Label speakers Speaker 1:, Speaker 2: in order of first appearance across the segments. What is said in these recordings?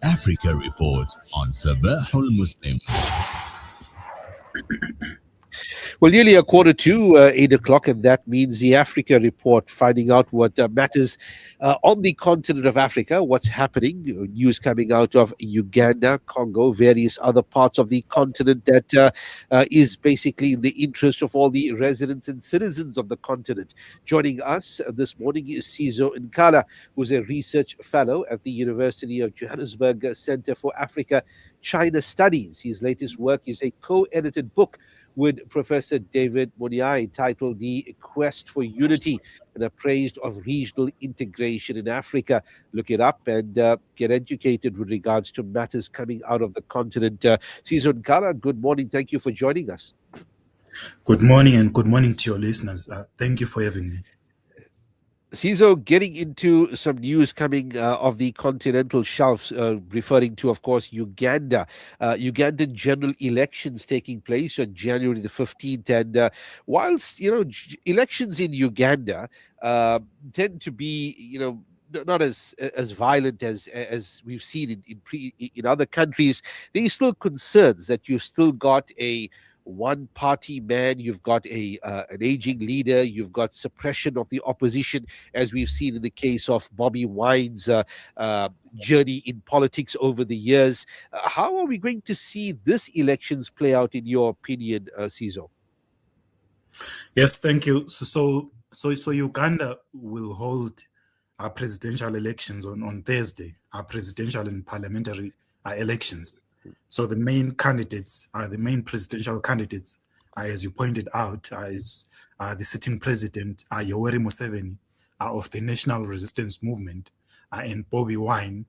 Speaker 1: Africa Report on Sabahul Muslim.
Speaker 2: Well, nearly a quarter to 8 o'clock, and that means the Africa Report, finding out what matters on the continent of Africa, what's happening, news coming out of Uganda, Congo, various other parts of the continent that is basically in the interest of all the residents and citizens of the continent. Joining us this morning is Sizo Nkala, who's a research fellow at the University of Johannesburg Center for Africa China Studies. His latest work is a co-edited book with Professor David Moniai titled The Quest for Unity and Appraised of Regional Integration in Africa. Look it up and get educated with regards to matters coming out of the continent. Sizo Nkala, good morning. Thank you for joining us.
Speaker 3: Good morning, and good morning to your listeners. Thank you for having me.
Speaker 2: Sizo, getting into some news coming of the continental shelf, referring to, of course, Uganda. Ugandan general elections taking place on January the 15th. And whilst, elections in Uganda tend to be, not as violent as we've seen in other countries, there is still concerns that you've still got a one party man, you've got an aging leader, you've got suppression of the opposition, as we've seen in the case of Bobby Wine's journey in politics over the years. How are we going to see this elections play out, in your opinion, Sizo?
Speaker 3: Yes, thank you. So Uganda will hold our presidential elections on Thursday, our presidential and parliamentary elections. So the main candidates, the main presidential candidates, as you pointed out, is the sitting president, Yoweri Museveni, of the National Resistance Movement, and Bobby Wine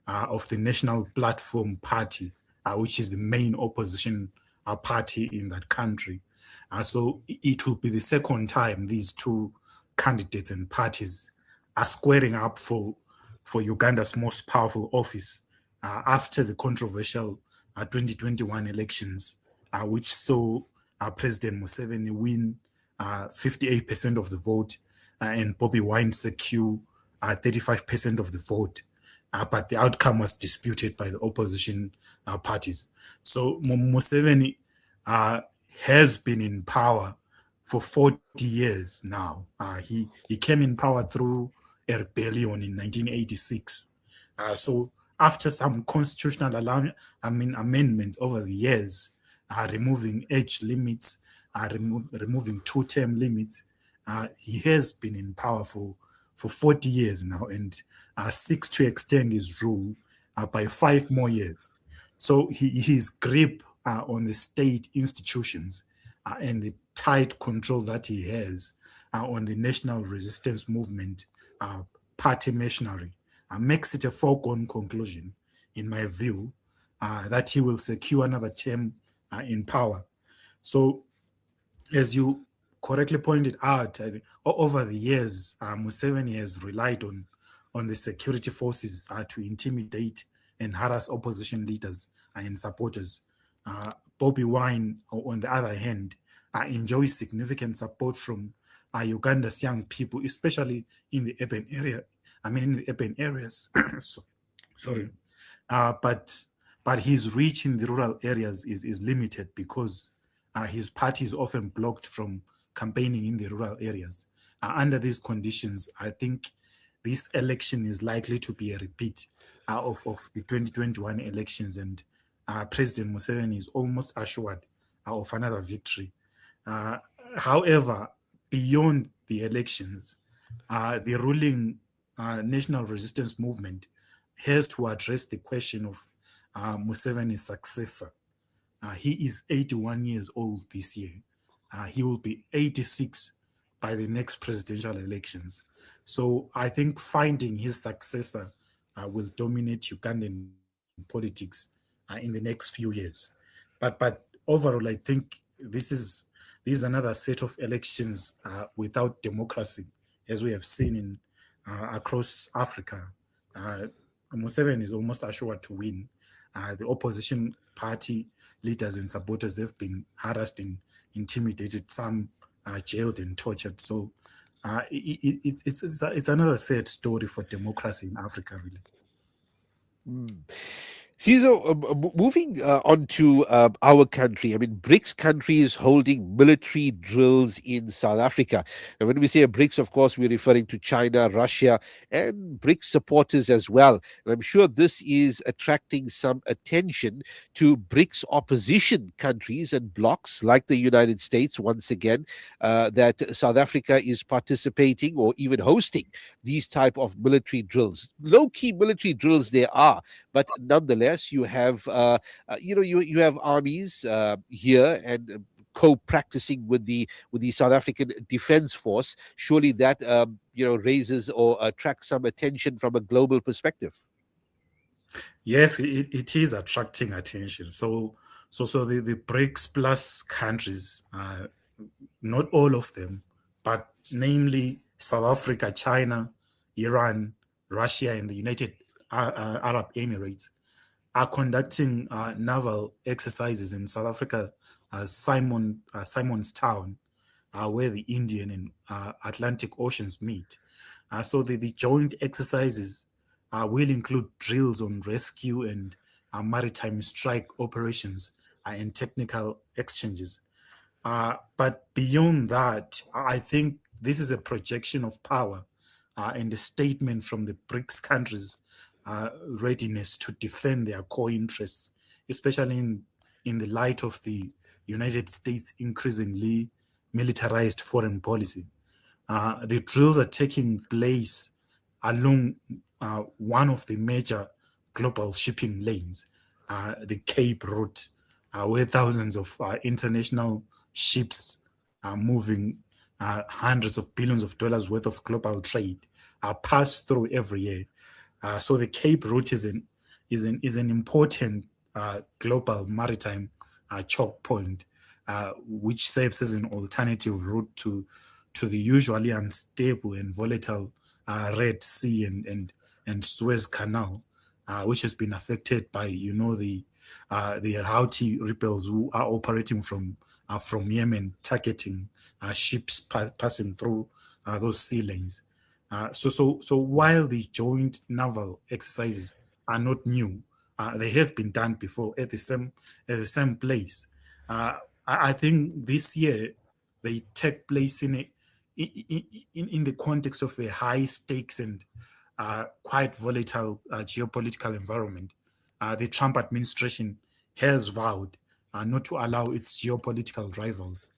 Speaker 3: of the National Platform Party, which is the main opposition party in that country. So it will be the second time these two candidates and parties are squaring up for Uganda's most powerful office after the controversial 2021 elections, which saw President Museveni win 58% of the vote and Bobby Wine secure 35% of the vote. But the outcome was disputed by the opposition parties. So Museveni has been in power for 40 years now. He came in power through a rebellion in 1986. So after some constitutional amendments over the years, removing age limits, removing two-term limits, he has been in power for 40 years now and seeks to extend his rule by 5 more years. So his grip on the state institutions and the tight control that he has on the National Resistance Movement party machinery makes it a foregone conclusion, in my view, that he will secure another term in power. So, as you correctly pointed out, over the years, Museveni has relied on the security forces to intimidate and harass opposition leaders and supporters. Bobby Wine, on the other hand, enjoys significant support from Uganda's young people, especially in the urban area. In the urban areas. Sorry, but his reach in the rural areas is limited because his party is often blocked from campaigning in the rural areas. Under these conditions, I think this election is likely to be a repeat of the 2021 elections, and President Museveni is almost assured of another victory. However, beyond the elections, the ruling National Resistance Movement has to address the question of Museveni's successor. He is 81 years old this year. He will be 86 by the next presidential elections. So I think finding his successor will dominate Ugandan politics in the next few years. But overall, I think this is another set of elections without democracy, as we have seen in across Africa. Museveni is almost assured to win. The opposition party leaders and supporters have been harassed and intimidated, some jailed and tortured. So It's another sad story for democracy in Africa, really.
Speaker 2: See, so moving on to our country, I mean, BRICS countries holding military drills in South Africa. And when we say BRICS, of course, we're referring to China, Russia, and BRICS supporters as well. And I'm sure this is attracting some attention to BRICS opposition countries and blocs like the United States, once again, that South Africa is participating or even hosting these type of military drills. Low-key military drills there are, but nonetheless, you have you have armies here and co-practicing with the South African Defence Force. Surely that raises or attracts some attention from a global perspective.
Speaker 3: Yes, it is attracting attention. So the BRICS plus countries, not all of them, but namely South Africa, China, Iran, Russia, and the United Arab Emirates, are conducting naval exercises in South Africa, Simon's Town, where the Indian and Atlantic Oceans meet. So the joint exercises will include drills on rescue and maritime strike operations and technical exchanges. But beyond that, I think this is a projection of power and a statement from the BRICS countries' readiness to defend their core interests, especially in the light of the United States' increasingly militarized foreign policy. The drills are taking place along one of the major global shipping lanes, the Cape Route, where thousands of international ships are moving hundreds of billions of dollars worth of global trade are passed through every year. So the Cape Route is an important global maritime choke point, which serves as an alternative route to the usually unstable and volatile Red Sea and Suez Canal, which has been affected by the Houthi rebels who are operating from Yemen, targeting ships passing through those sea lanes. So while the joint naval exercises are not new, they have been done before at the same place. I think this year they take place in the context of a high stakes and quite volatile geopolitical environment. The Trump administration has vowed not to allow its geopolitical rivals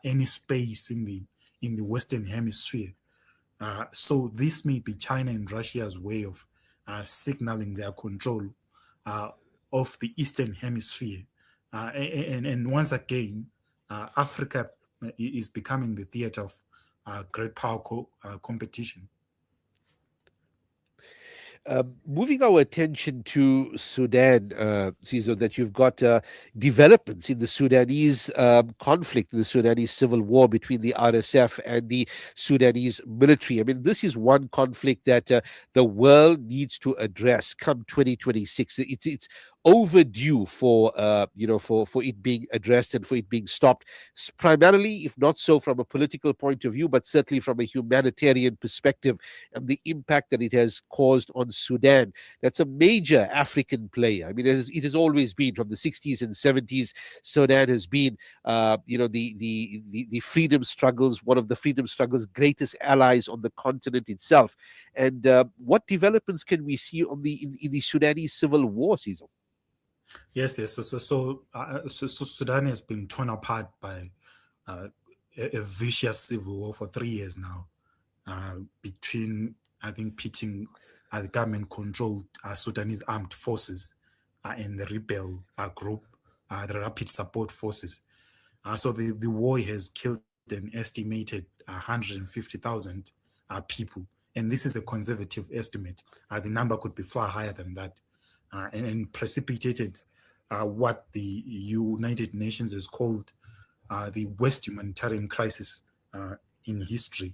Speaker 3: any space in the Western Hemisphere. So this may be China and Russia's way of signaling their control of the Eastern Hemisphere. And once again, Africa is becoming the theater of great power competition.
Speaker 2: Moving our attention to Sudan, Cizo, that you've got developments in the Sudanese conflict, the Sudanese civil war between the RSF and the Sudanese military. I mean, this is one conflict that the world needs to address come 2026. It's overdue for for it being addressed and for it being stopped, primarily, if not so from a political point of view, but certainly from a humanitarian perspective, and the impact that it has caused on Sudan. That's a major African player. I mean, it has always been from the 60s and 70s. Sudan has been, the freedom struggles, one of the freedom struggles' greatest allies on the continent itself. And what developments can we see on in the Sudanese civil war, Cizo?
Speaker 3: Yes. So Sudan has been torn apart by a vicious civil war for 3 years now, between, I think, pitting the government-controlled Sudanese armed forces and the rebel group, the Rapid Support Forces. So the war has killed an estimated 150,000 people, and this is a conservative estimate. The number could be far higher than that, and precipitated what the United Nations has called the worst humanitarian crisis in history.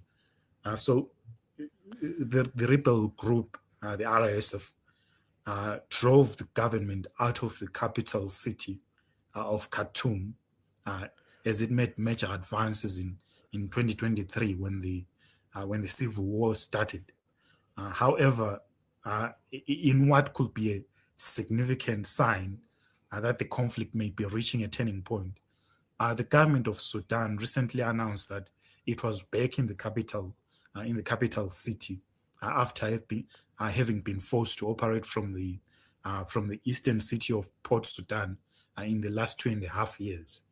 Speaker 3: So the rebel group, the RSF, drove the government out of the capital city of Khartoum as it made major advances in 2023 when the when the civil war started. However, in what could be a significant sign that the conflict may be reaching a turning point, the government of Sudan recently announced that it was back in the capital city, after having been forced to operate from the eastern city of Port Sudan in the last 2.5 years.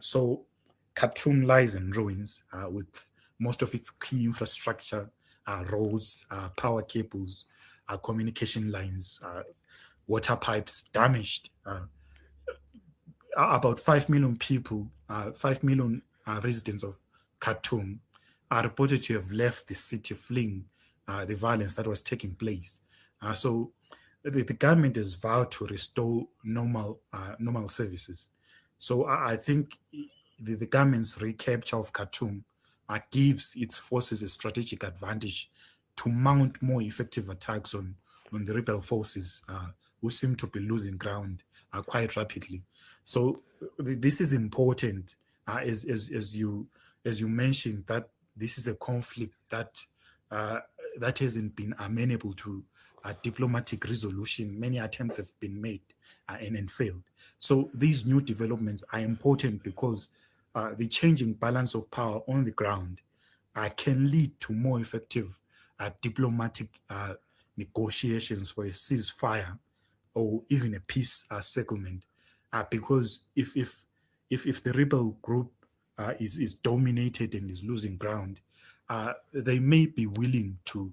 Speaker 3: So Khartoum lies in ruins, with most of its key infrastructure, roads, power cables, communication lines, water pipes damaged. About 5 million people, 5 million residents of Khartoum are reported to have left the city fleeing the violence that was taking place. So the government has vowed to restore normal services. So I think the government's recapture of Khartoum gives its forces a strategic advantage to mount more effective attacks on the rebel forces, who seem to be losing ground quite rapidly. So this is important, as you mentioned, that this is a conflict that hasn't been amenable to diplomatic resolution. Many attempts have been made and failed. So these new developments are important because the changing balance of power on the ground can lead to more effective diplomatic negotiations for a ceasefire or even a peace settlement. Because if the rebel group is dominated and is losing ground, they may be willing to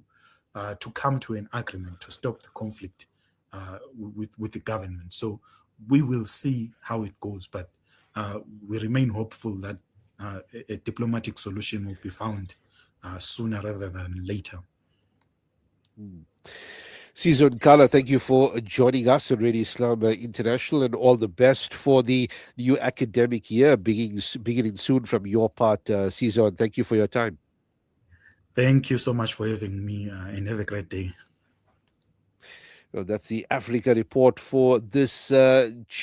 Speaker 3: come to an agreement to stop the conflict with the government. So we will see how it goes, but we remain hopeful that a diplomatic solution will be found sooner rather than later.
Speaker 2: Sizwe Nkala, thank you for joining us on Radio Islam International, and all the best for the new academic year beginning soon from your part, Sizwe, and thank you for your time.
Speaker 3: Thank you so much for having me, and have a great day.
Speaker 2: Well, that's the Africa Report for this